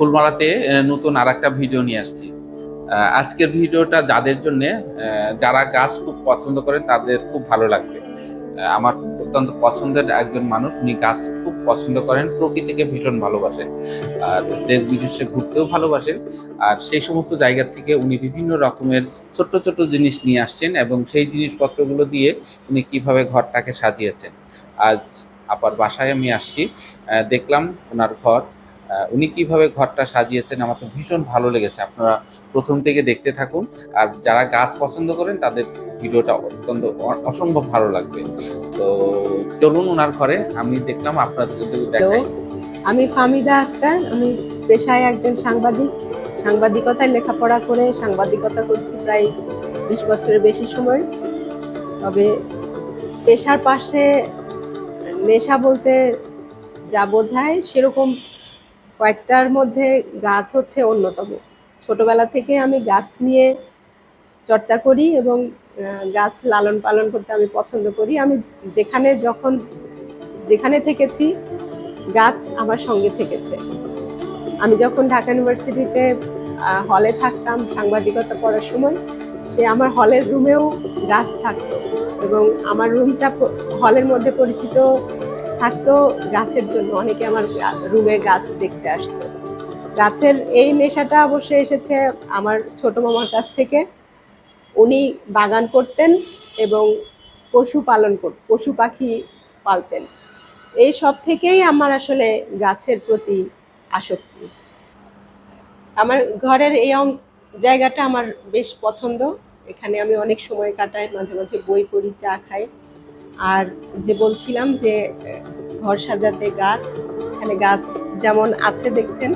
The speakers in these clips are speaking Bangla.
ফুলমালাতে নতুন আরেকটা ভিডিও নিয়ে আসছি। আজকের ভিডিওটা যাদের জন্যে যারা গাছ খুব পছন্দ করেন তাদের খুব ভালো লাগবে। আমার অত্যন্ত পছন্দের একজন মানুষ, উনি গাছ খুব পছন্দ করেন, প্রকৃতিকে ভীষণ ভালোবাসেন, আর দেশ বিদেশে ঘুরতেও ভালোবাসেন। আর সেই সমস্ত জায়গা থেকে উনি বিভিন্ন রকমের ছোট্ট ছোট্ট জিনিস নিয়ে আসছেন এবং সেই জিনিসপত্রগুলো দিয়ে উনি কিভাবে ঘরটাকে সাজিয়েছেন। আজ আপার বাসায় আমি আসছি, দেখলাম ওনার ঘর, উনি কিভাবে ঘরটা সাজিয়েছেন আমার তো ভীষণ ভালো লেগেছে। আপনারা প্রথম থেকে দেখতে থাকুন, আর যারা গাছ পছন্দ করেন তাদের ভিডিওটা অত্যন্ত অসম্ভব ভালো লাগবে। তো চলুন ওনার ঘরে, আমি দেখলাম আপনাদের দেখাই। আমি ফাহমিদা আক্তার। আমি পেশায় একজন সাংবাদিক। সাংবাদিকতায় লেখাপড়া করে সাংবাদিকতা করছি প্রায় 20 বছরের বেশি সময়। তবে পেশার পাশে নেশা বলতে যা বোঝায় সেরকম কয়েকটার মধ্যে গাছ হচ্ছে অন্যতম। ছোটবেলা থেকে আমি গাছ নিয়ে চর্চা করি এবং গাছ লালন পালন করতে আমি পছন্দ করি। আমি যেখানে থেকেছি গাছ আমার সঙ্গে থেকেছে। আমি যখন ঢাকা ইউনিভার্সিটিতে হলে থাকতাম সাংবাদিকতা পড়ার সময়, সে আমার হলের রুমেও গাছ থাকতো এবং আমার রুমটা হলের মধ্যে পরিচিত থাকতো গাছের জন্য। অনেকে আমার রুমে গাছ দেখতে আসতো। গাছের এই নেশাটা অবশ্যই এসেছে আমার ছোট মামার কাছ থেকে। উনি বাগান করতেন এবং পশু পাখি পালতেন। এই সব থেকেই আমার আসলে গাছের প্রতি আসক্তি। আমার ঘরের এই জায়গাটা আমার বেশ পছন্দ। এখানে আমি অনেক সময় কাটাই, মাঝে মাঝে বই পড়ি, চা খাই। আর যে বলছিলাম যে ঘর সাজাতে গাছ, এখানে গাছ যেমন আছে দেখছেন,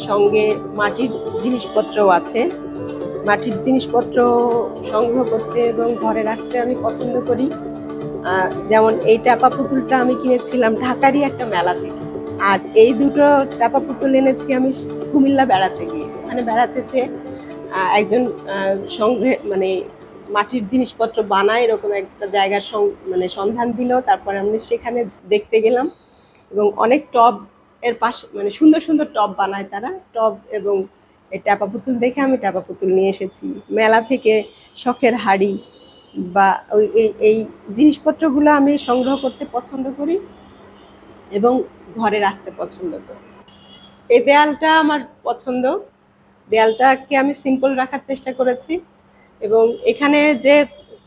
সঙ্গে মাটির জিনিসপত্রও আছে। মাটির জিনিসপত্র সংগ্রহ করতে এবং ঘরে রাখতে আমি পছন্দ করি। যেমন এই টাপা পুতুলটা আমি কিনেছিলাম ঢাকারই একটা মেলা থেকে, আর এই দুটো টাপা পুতুল এনেছি আমি কুমিল্লা বেড়াতে গিয়ে। ওখানে বেড়াতে একজন মানে মাটির জিনিসপত্র বানায় এরকম একটা জায়গার সন্ধান দিল। তারপরে আমি সেখানে দেখতে গেলাম এবং অনেক টব এর পাশে মানে সুন্দর সুন্দর টব বানায় তারা, টব এবং এই টাপা পুতুল দেখে আমি টাপা পুতুল নিয়ে এসেছি মেলা থেকে। শখের হাড়ি বা এই জিনিসপত্রগুলো আমি সংগ্রহ করতে পছন্দ করি এবং ঘরে রাখতে পছন্দ করি। এই দেয়ালটা আমার পছন্দ। দেয়ালটাকে আমি সিম্পল রাখার চেষ্টা করেছি এবং এখানে যে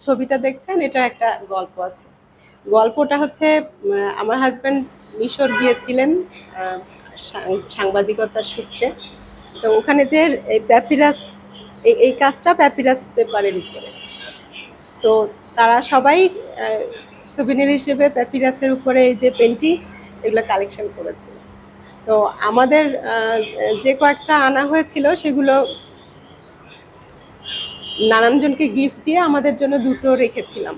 ছবিটা দেখছেন এটা একটা গল্প আছে। গল্পটা হচ্ছে আমার হাজব্যান্ড মিশর গিয়েছিলেন সাংবাদিকতার সূত্রে। তো ওখানে যে এই প্যাপিরাস, এই কাজটা প্যাপিরাস পেপারের উপরে। তো তারা সবাই সুভিনির হিসেবে প্যাপিরাসের উপরে এই যে পেন্টিং এগুলো কালেকশন করেছে। তো আমাদের যে কয়েকটা আনা হয়েছিল সেগুলো নানানজনকে গিফট দিয়ে আমাদের জন্য দুটো রেখেছিলাম।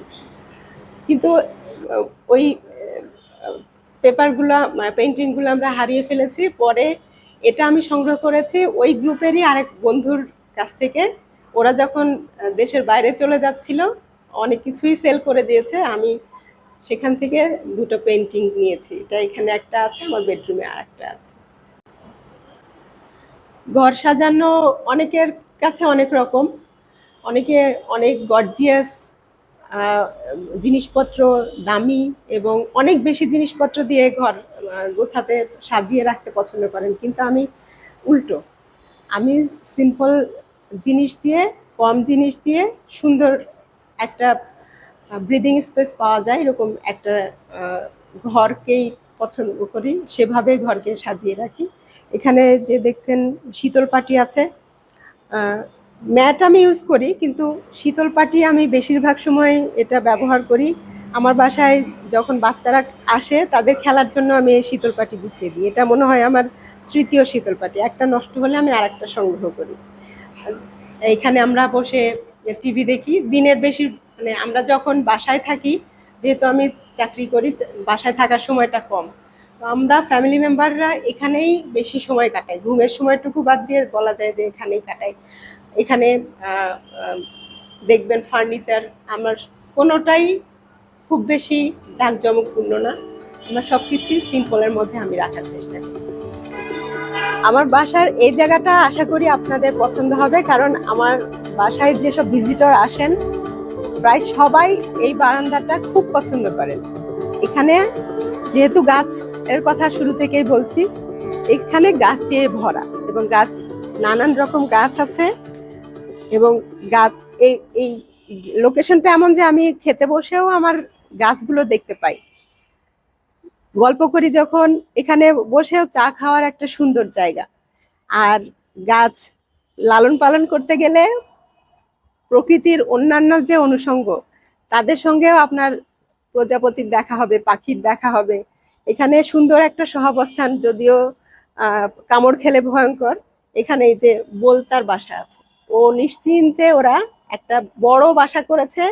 কিন্তু ওই পেপারগুলো পেন্টিংগুলো আমরা হারিয়ে ফেলেছি। পরে এটা আমি সংগ্রহ করেছি ওই গ্রুপেরই আরেক বন্ধুর কাছ থেকে। ওরা যখন দেশের বাইরে চলে যাচ্ছিল অনেক কিছুই সেল করে দিয়েছে, আমি সেখান থেকে দুটো পেন্টিং নিয়েছি। এটা এখানে একটা আছে, আমার বেডরুমে আর একটা আছে। ঘর সাজানো অনেকের কাছে অনেক রকম। অনেকে অনেক গর্জিয়াস জিনিসপত্র, দামি এবং অনেক বেশি জিনিসপত্র দিয়ে ঘর গোছাতে সাজিয়ে রাখতে পছন্দ করেন, কিন্তু আমি উল্টো। আমি সিম্পল জিনিস দিয়ে, কম জিনিস দিয়ে সুন্দর একটা ব্রিদিং স্পেস পাওয়া যায় এরকম একটা ঘরকেই পছন্দ করি, সেভাবে ঘরকে সাজিয়ে রাখি। এখানে যে দেখছেন শীতল পাটি আছে, ম্যাট আমি ইউজ করি কিন্তু শীতল পাটি আমি বেশিরভাগ সময় এটা ব্যবহার করি। আমার বাসায় যখন বাচ্চারা আসে তাদের খেলার জন্য আমি এই শীতল পাটি গুছিয়ে দিই। এটা মনে হয় আমার তৃতীয় শীতল পাটি, একটা নষ্ট হলে আমি আরেকটা সংগ্রহ করি। এইখানে আমরা বসে টিভি দেখি দিনের বেশি, মানে আমরা যখন বাসায় থাকি, যেহেতু আমি চাকরি করি বাসায় থাকার সময়টা কম, তো আমরা ফ্যামিলি মেম্বাররা এখানেই বেশি সময় কাটাই। ঘুমের সময়টুকু বাদ দিয়ে বলা যায় যে এখানেই কাটাই। এখানে দেখবেন ফার্নিচার আমার কোনোটাই খুব বেশি জাঁকজমকপূর্ণ না, আমার সব কিছুই সিম্পলের মধ্যে আমি রাখার চেষ্টা করি। আমার বাসার এই জায়গাটা আশা করি আপনাদের পছন্দ হবে, কারণ আমার বাসায় যেসব ভিজিটর আসেন প্রায় সবাই এই বারান্দাটা খুব পছন্দ করেন। এখানে যেহেতু গাছ এর কথা শুরু থেকেই বলছি, এখানে গাছ দিয়ে ভরা এবং গাছ, নানান রকম গাছ আছে এবং গাছ, এই এই লোকেশনটা এমন যে আমি খেতে বসেও আমার গাছগুলো দেখতে পাই। গল্প করি যখন, এখানে বসেও চা খাওয়ার একটা সুন্দর জায়গা। আর গাছ লালন পালন করতে গেলে প্রকৃতির অন্যান্য যে অনুষঙ্গ, তাদের সঙ্গেও আপনার প্রজাপতির দেখা হবে, পাখির দেখা হবে। এখানে সুন্দর একটা সহাবস্থান, যদিও কামড় খেলে ভয়ঙ্কর। এখানে এই যে বোলতার বাসা আছে, ও নিশ্চিন্তে ওরা একটা বড় বাসা করেছে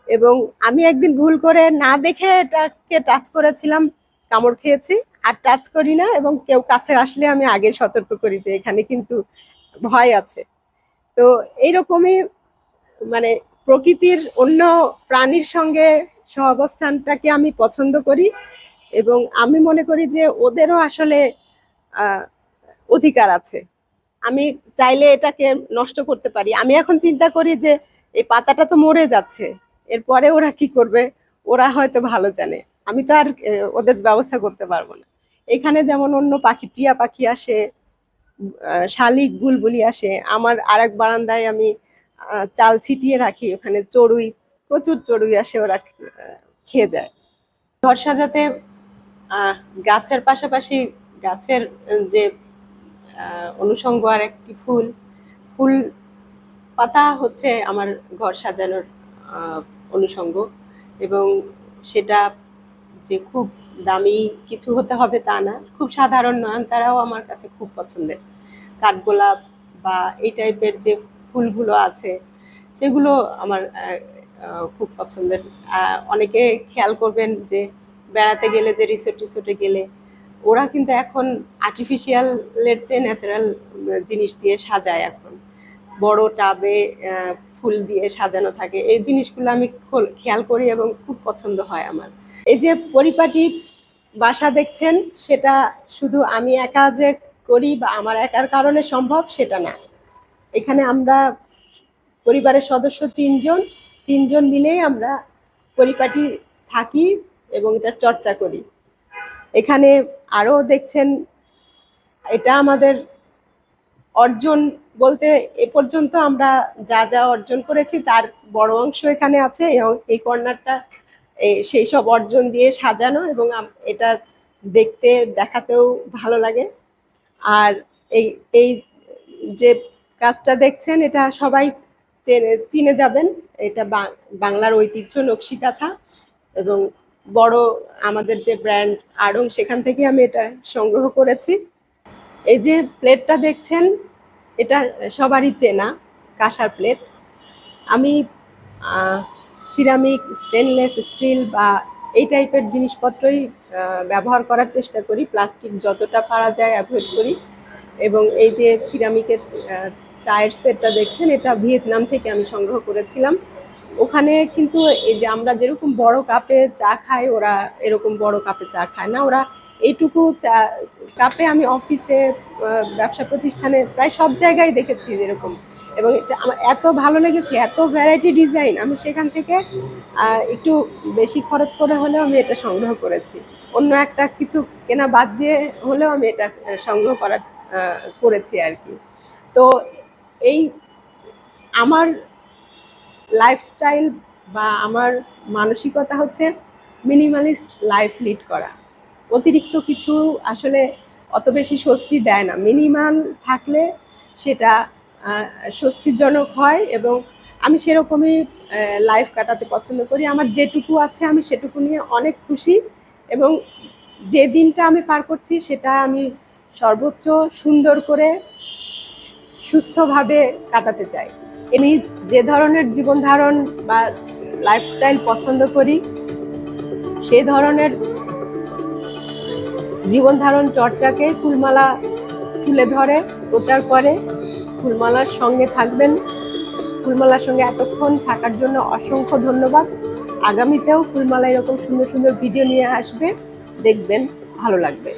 এবং আমি একদিন ভুল করে না দেখে এটাকে টাচ করেছিলাম, কামড় খেয়েছি। আর টাচ করি না, এবং কেউ কাছে আসলে আমি আগে সতর্ক করি যে এখানে কিন্তু ভয় আছে। তো এইরকমই মানে প্রকৃতির অন্য প্রাণীর সঙ্গে সহাবস্থানটাকে আমি পছন্দ করি এবং আমি মনে করি যে ওদেরও আসলে অধিকার আছে। আমি চাইলে এটাকে নষ্ট করতে পারি। আমি এখন চিন্তা করি যে এই পাতাটা তো মরে যাচ্ছে, এরপরে ওরা কি করবে, ওরা হয়তো ভালো জানে। আমি তো আর ওদের ব্যবস্থা করতে পারবো না। এখানে যেমন অন্য পাখি, টিয়া পাখি আসে, শালিক, বুলবুলি আসে। আমার আরেক বারান্দায় আমি চাল ছিটিয়ে রাখি, ওখানে চড়ুই, প্রচুর চড়ুই আসে, ওরা খেয়ে যায়। ঘর সাজাতে গাছের পাশাপাশি গাছের যে অনুষঙ্গ আর একটি ফুল, ফুল পাতা হচ্ছে আমার ঘর সাজানোর অনুষঙ্গ, এবং সেটা যে খুব দামি কিছু হতে হবে তা না, খুব সাধারণ নয়নতারাও আমার কাছে খুব পছন্দের। কাঠগোলাপ বা এই টাইপের যে ফুলগুলো আছে সেগুলো আমার খুব পছন্দের। অনেকে খেয়াল করবেন যে বেড়াতে গেলে, যে রিসোর্টে গেলে, ওরা কিন্তু এখন আর্টিফিশিয়ালের চেয়ে ন্যাচারাল জিনিস দিয়ে সাজায়। এখন বড় টাবে ফুল দিয়ে সাজানো থাকে, এই জিনিসগুলো আমি খেয়াল করি এবং খুব পছন্দ হয় আমার। এই যে পরিপাটি বাসা দেখছেন, সেটা শুধু আমি একা যে করি বা আমার একার কারণে সম্ভব সেটা না। এখানে আমরা পরিবারের সদস্য তিনজন মিলেই আমরা পরিপাটি থাকি এবং এটা চর্চা করি। এখানে আরো দেখছেন, এটা আমাদের অর্জন বলতে এ পর্যন্ত আমরা যা যা অর্জন করেছি তার বড় অংশ এখানে আছে। এই কর্নারটা সেই সব অর্জন দিয়ে সাজানো, এবং এটা দেখতে দেখাতেও ভালো লাগে। আর এই এই যে কাজটা দেখছেন, এটা সবাই চিনে যাবেন। এটা বাংলার ঐতিহ্য, নকশি কাঁথা, এবং বড় আমাদের যে ব্র্যান্ড আড়ং, সেখান থেকে আমি এটা সংগ্রহ করেছি। এই যে প্লেটটা দেখছেন, এটা সবারই চেনা কাঁসার প্লেট। আমি সিরামিক, স্টেনলেস স্টিল বা এই টাইপের জিনিসপত্রই ব্যবহার করার চেষ্টা করি। প্লাস্টিক যতটা পারা যায় অ্যাভয়েড করি। এবং এই যে সিরামিকের চায়ের সেটটা দেখছেন, এটা ভিয়েতনাম থেকে আমি সংগ্রহ করেছিলাম। ওখানে কিন্তু এই যে আমরা যেরকম বড় কাপে চা খাই, ওরা এরকম বড় কাপে চা খায় না। ওরা এইটুকু চা কাপে, আমি অফিসে, ব্যবসা প্রতিষ্ঠানে প্রায় সব জায়গায় দেখেছি এরকম। এবং এটা আমার এত ভালো লেগেছে, এত ভ্যারাইটি ডিজাইন। আমি সেখান থেকে একটু বেশি খরচ করে হলেও আমি এটা সংগ্রহ করেছি। অন্য একটা কিছু কেনা বাদ দিয়ে হলেও আমি এটা সংগ্রহ করেছি আর কি। তো এই আমার লাইফস্টাইল বা আমার মানসিকতা হচ্ছে মিনিমালিস্ট লাইফ লিড করা। অতিরিক্ত কিছু আসলে অত বেশি স্বস্তি দেয় না। মিনিমাল থাকলে সেটা স্বস্তিজনক হয়, এবং আমি সেরকমই লাইফ কাটাতে পছন্দ করি। আমার যেটুকু আছে আমি সেটুকু নিয়ে অনেক খুশি, এবং যে দিনটা আমি পার করছি সেটা আমি সর্বোচ্চ সুন্দর করে সুস্থভাবে কাটাতে চাই। আমি যে ধরনের জীবন ধারণ বা লাইফস্টাইল পছন্দ করি, সেই ধরনের জীবন ধারণ চর্চাকে ফুলমালা তুলে ধরে, প্রচার করে। ফুলমালার সঙ্গে থাকবেন। ফুলমালার সঙ্গে এতক্ষণ থাকার জন্য অসংখ্য ধন্যবাদ। আগামীতেও ফুলমালা এরকম সুন্দর সুন্দর ভিডিও নিয়ে আসবে, দেখবেন, ভালো লাগবে।